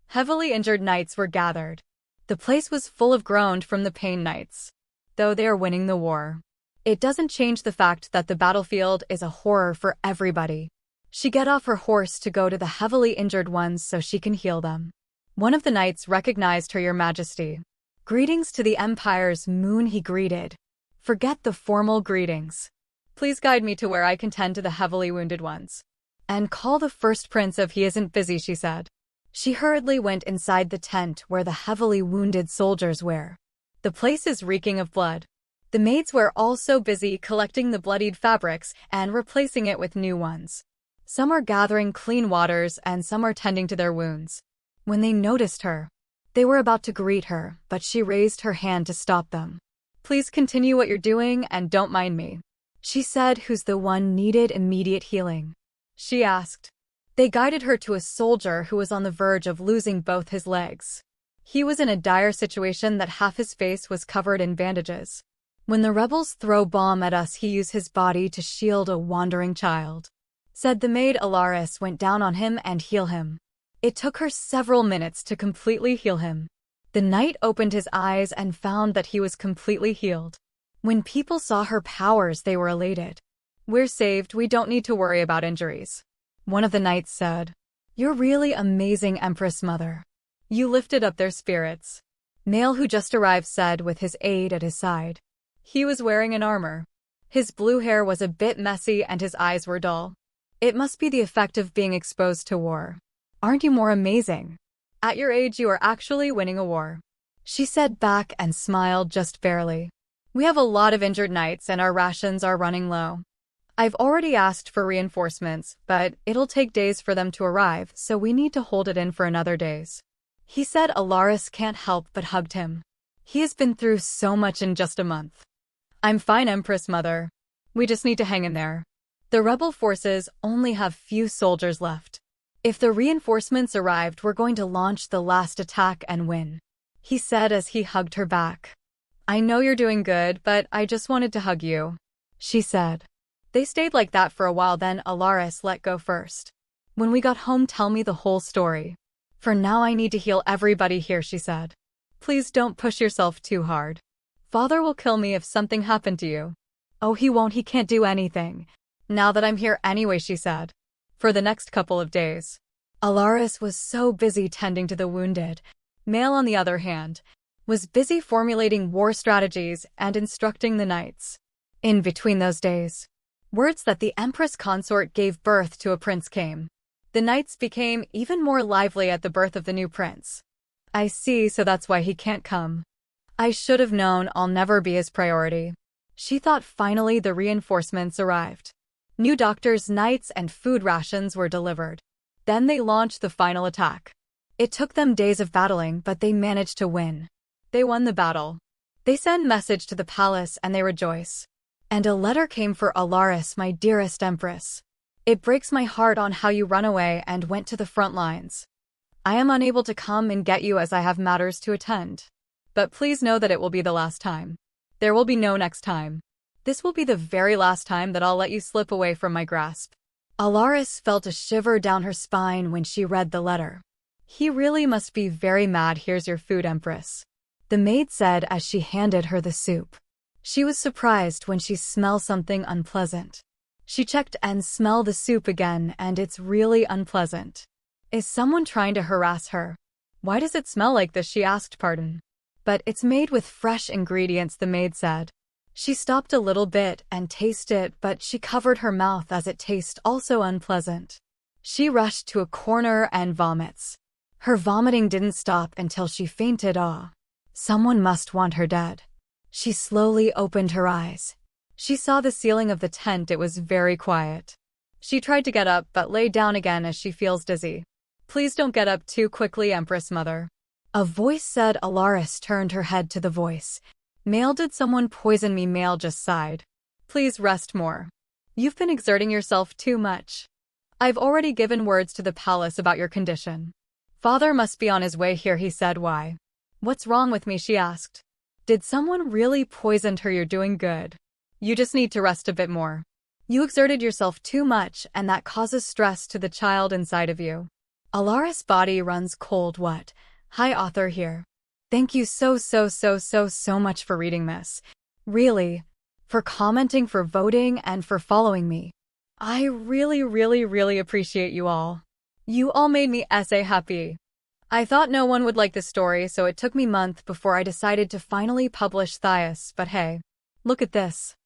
heavily injured knights were gathered. The place was full of groaned from the pain knights. Though they are winning the war, it doesn't change the fact that the battlefield is a horror for everybody. She got off her horse to go to the heavily injured ones so she can heal them. One of the knights recognized her. "Your Majesty." "Greetings to the Empire's moon," he greeted. "Forget the formal greetings. Please guide me to where I can tend to the heavily wounded ones. And call the first prince if he isn't busy," she said. She hurriedly went inside the tent where the heavily wounded soldiers were. The place is reeking of blood. The maids were also busy collecting the bloodied fabrics and replacing it with new ones. Some are gathering clean waters and some are tending to their wounds. When they noticed her, they were about to greet her, but she raised her hand to stop them. "Please continue what you're doing and don't mind me," she said. "Who's the one needed immediate healing?" she asked. They guided her to a soldier who was on the verge of losing both his legs. He was in a dire situation that half his face was covered in bandages. "When the rebels throw bomb at us, he use his body to shield a wandering child," said the maid. Alarice went down on him and heal him. It took her several minutes to completely heal him. The knight opened his eyes and found that he was completely healed. When people saw her powers, they were elated. "We're saved. We don't need to worry about injuries," one of the knights said. "You're really amazing, Empress Mother. You lifted up their spirits," Mael, who just arrived, said with his aide at his side. He was wearing an armor. His blue hair was a bit messy and his eyes were dull. "It must be the effect of being exposed to war. Aren't you more amazing? At your age, you are actually winning a war," she said back and smiled just barely. "We have a lot of injured knights and our rations are running low. I've already asked for reinforcements, but it'll take days for them to arrive, so we need to hold it in for another days," he said. Alarice can't help but hugged him. He has been through so much in just a month. "I'm fine, Empress Mother. We just need to hang in there. The rebel forces only have few soldiers left. If the reinforcements arrived, we're going to launch the last attack and win," he said as he hugged her back. "I know you're doing good, but I just wanted to hug you," she said. They stayed like that for a while, then Alarice let go first. "When we got home, tell me the whole story. For now, I need to heal everybody here," she said. "Please don't push yourself too hard. Father will kill me if something happened to you." "Oh, he won't. He can't do anything. Now that I'm here anyway," she said. "For the next couple of days, Alarice was so busy tending to the wounded. Mail, on the other hand, was busy formulating war strategies and instructing the knights. In between those days, words that the Empress consort gave birth to a prince came. The knights became even more lively at the birth of the new prince. I see, so that's why he can't come. I should have known I'll never be his priority. She thought. Finally the reinforcements arrived. New doctors, knights, and food rations were delivered. Then they launched the final attack. It took them days of battling, but they managed to win. They won the battle. They send message to the palace and they rejoice. And a letter came for Alarice, my dearest Empress. It breaks my heart on how you run away and went to the front lines. I am unable to come and get you as I have matters to attend. But please know that it will be the last time. There will be no next time. This will be the very last time that I'll let you slip away from my grasp. Alarice felt a shiver down her spine when she read the letter. He really must be very mad. Here's your food, Empress, the maid said as she handed her the soup. She was surprised when she smelled something unpleasant. She checked and smelled the soup again, and it's really unpleasant. Is someone trying to harass her? Why does it smell like this? She asked. Pardon. But it's made with fresh ingredients, the maid said. She stopped a little bit and tasted it, but she covered her mouth as it tasted also unpleasant. She rushed to a corner and vomits. Her vomiting didn't stop until she fainted. Someone must want her dead. She slowly opened her eyes. She saw the ceiling of the tent. It was very quiet. She tried to get up but lay down again as she feels dizzy. Please don't get up too quickly, Empress Mother, a voice said. Alarice turned her head to the voice. Mail, did someone poison me? Mail just sighed. Please rest more. You've been exerting yourself too much. I've already given words to the palace about your condition. Father must be on his way here, he said. Why? What's wrong with me? She asked. Did someone really poison her? You're doing good. You just need to rest a bit more. You exerted yourself too much, and that causes stress to the child inside of you. Alarice's body runs cold. What? Hi, author here. Thank you so much for reading this. Really. For commenting, for voting, and for following me. I really appreciate you all. You all made me happy. I thought no one would like this story, so it took me a month before I decided to finally publish this, but hey, look at this.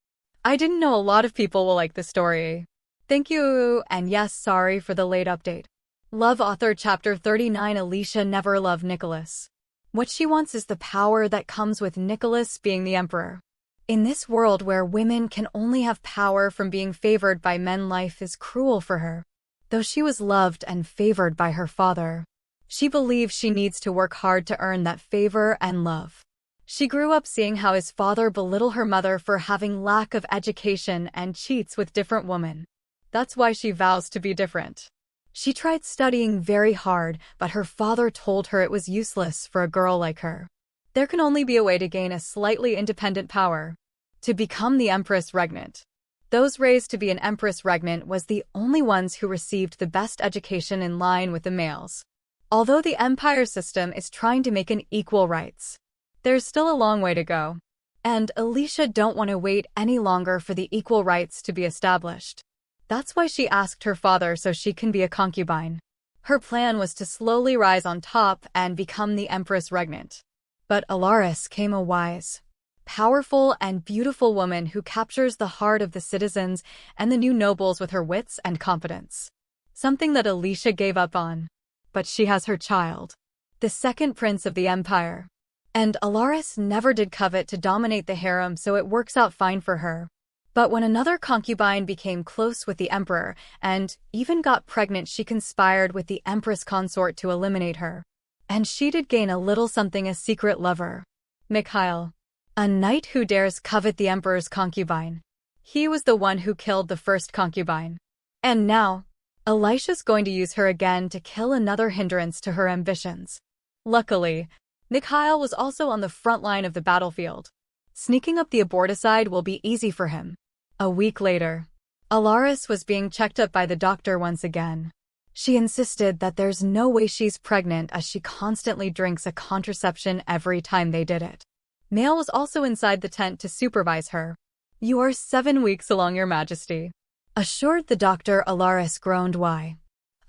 I didn't know a lot of people will like the story. Thank you, and yes, sorry for the late update. Love, author. Chapter 39. Alicia never loved Nicholas. What she wants is the power that comes with Nicholas being the emperor. In this world where women can only have power from being favored by men, life is cruel for her. Though she was loved and favored by her father, she believes she needs to work hard to earn that favor and love. She grew up seeing how his father belittled her mother for having lack of education and cheats with different women. That's why she vows to be different. She tried studying very hard, but her father told her it was useless for a girl like her. There can only be a way to gain a slightly independent power. To become the Empress Regnant. Those raised to be an Empress Regnant was the only ones who received the best education in line with the males. Although the Empire system is trying to make an equal rights, there's still a long way to go. And Alicia don't want to wait any longer for the equal rights to be established. That's why she asked her father so she can be a concubine. Her plan was to slowly rise on top and become the Empress Regnant. But Alarice came a wise, powerful, and beautiful woman who captures the heart of the citizens and the new nobles with her wits and competence. Something that Alicia gave up on. But she has her child, the second prince of the Empire. And Alarice never did covet to dominate the harem, so it works out fine for her. But when another concubine became close with the emperor and even got pregnant, she conspired with the Empress consort to eliminate her. And she did gain a little something, a secret lover. Mikhail, a knight who dares covet the emperor's concubine. He was the one who killed the first concubine. And now, Alicia's going to use her again to kill another hindrance to her ambitions. Luckily, Mikhail was also on the front line of the battlefield. Sneaking up the aborticide will be easy for him. A week later, Alarice was being checked up by the doctor once again. She insisted that there's no way she's pregnant as she constantly drinks a contraception every time they did it. Mail was also inside the tent to supervise her. You are 7 weeks along, Your Majesty, assured the doctor. Alarice groaned. Why?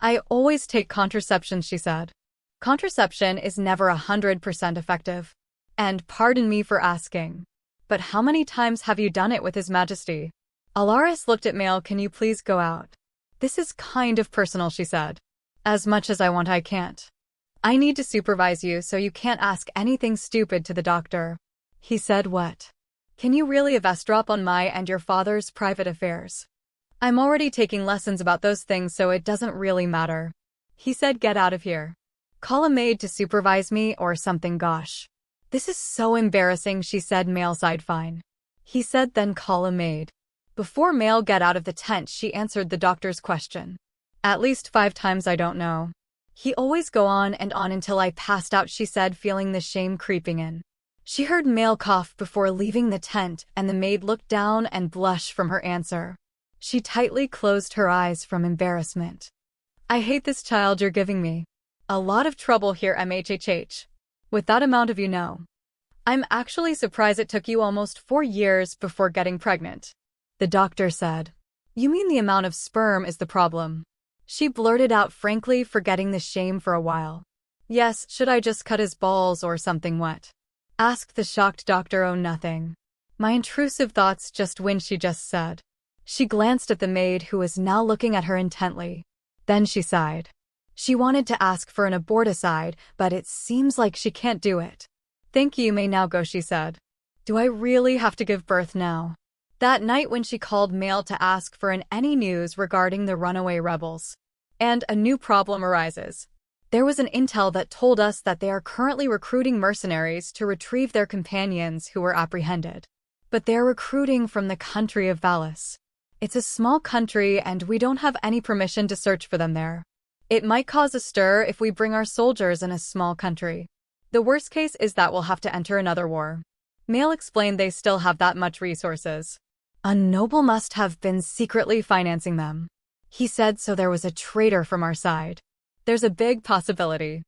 I always take contraception, she said. Contraception is never 100% effective. And pardon me for asking, but how many times have you done it with His Majesty? Alarice looked at Mail. Can you please go out? This is kind of personal, she said. As much as I want, I can't. I need to supervise you, so you can't ask anything stupid to the doctor. He said, what? Can you really eavesdrop on my and your father's private affairs? I'm already taking lessons about those things, so it doesn't really matter. He said, get out of here. Call a maid to supervise me or something. Gosh. This is so embarrassing, she said. Mail sighed. Fine. He said, then call a maid. Before Mail got out of the tent, she answered the doctor's question. At least 5 times. I don't know. He always go on and on until I passed out, she said, feeling the shame creeping in. She heard Mail cough before leaving the tent, and the maid looked down and blushed from her answer. She tightly closed her eyes from embarrassment. I hate this child you're giving me. A lot of trouble here, MHHH. With that amount of I'm actually surprised it took you almost 4 years before getting pregnant. The doctor said. You mean the amount of sperm is the problem? She blurted out, frankly forgetting the shame for a while. Yes, should I just cut his balls or something? What? Asked the shocked doctor. Oh, nothing. My intrusive thoughts just when she just said. She glanced at the maid, who was now looking at her intently. Then she sighed. She wanted to ask for an aborticide, but it seems like she can't do it. Thank you, you may now go, she said. Do I really have to give birth now? That night when she called Mail to ask for any news regarding the runaway rebels. And a new problem arises. There was an intel that told us that they are currently recruiting mercenaries to retrieve their companions who were apprehended. But they're recruiting from the country of Vallis. It's a small country and we don't have any permission to search for them there. It might cause a stir if we bring our soldiers in a small country. The worst case is that we'll have to enter another war. Mail explained they still have that much resources. A noble must have been secretly financing them. He said, so there was a traitor from our side. There's a big possibility.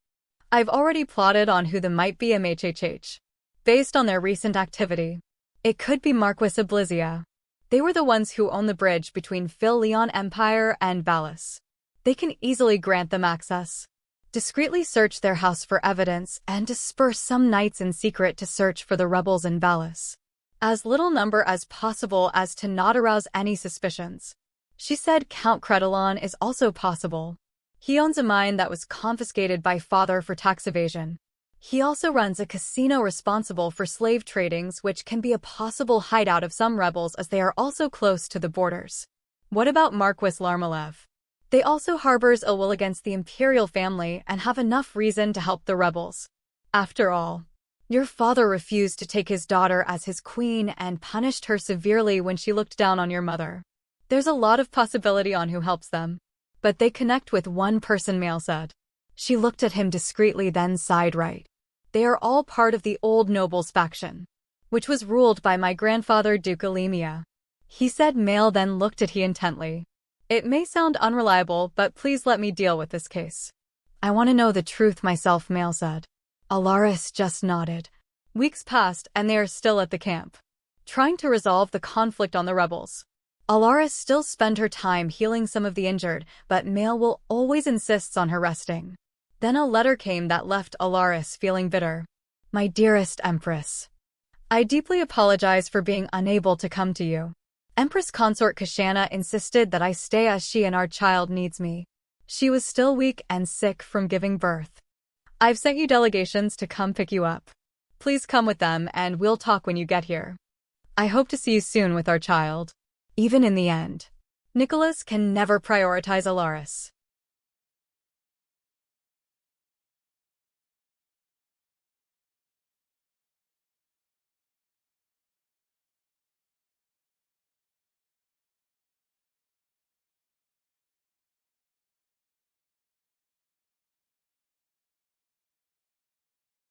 I've already plotted on who them might be, MHHH. Based on their recent activity. It could be Marquis of Blizia. They were the ones who own the bridge between Leon Empire and Vallis. They can easily grant them access. Discreetly search their house for evidence and disperse some knights in secret to search for the rebels in Vallis. As little number as possible as to not arouse any suspicions. She said Count Credilon is also possible. He owns a mine that was confiscated by father for tax evasion. He also runs a casino responsible for slave tradings, which can be a possible hideout of some rebels as they are also close to the borders. What about Marquis Larmalev? They also harbors ill will against the imperial family and have enough reason to help the rebels. After all, your father refused to take his daughter as his queen and punished her severely when she looked down on your mother. There's a lot of possibility on who helps them. But they connect with one person, Mail said. She looked at him discreetly, then sighed. Right. They are all part of the old nobles faction, which was ruled by my grandfather Duke Alemia. He said. Mail then looked at he intently. It may sound unreliable, but please let me deal with this case. I want to know the truth myself, Mail said. Alarice just nodded. Weeks passed and they are still at the camp, trying to resolve the conflict on the rebels. Alarice still spent her time healing some of the injured, but Mail will always insists on her resting. Then a letter came that left Alarice feeling bitter. My dearest Empress, I deeply apologize for being unable to come to you. Empress Consort Kashana insisted that I stay as she and our child needs me. She was still weak and sick from giving birth. I've sent you delegations to come pick you up. Please come with them and we'll talk when you get here. I hope to see you soon with our child. Even in the end, Nicholas can never prioritize Alarice.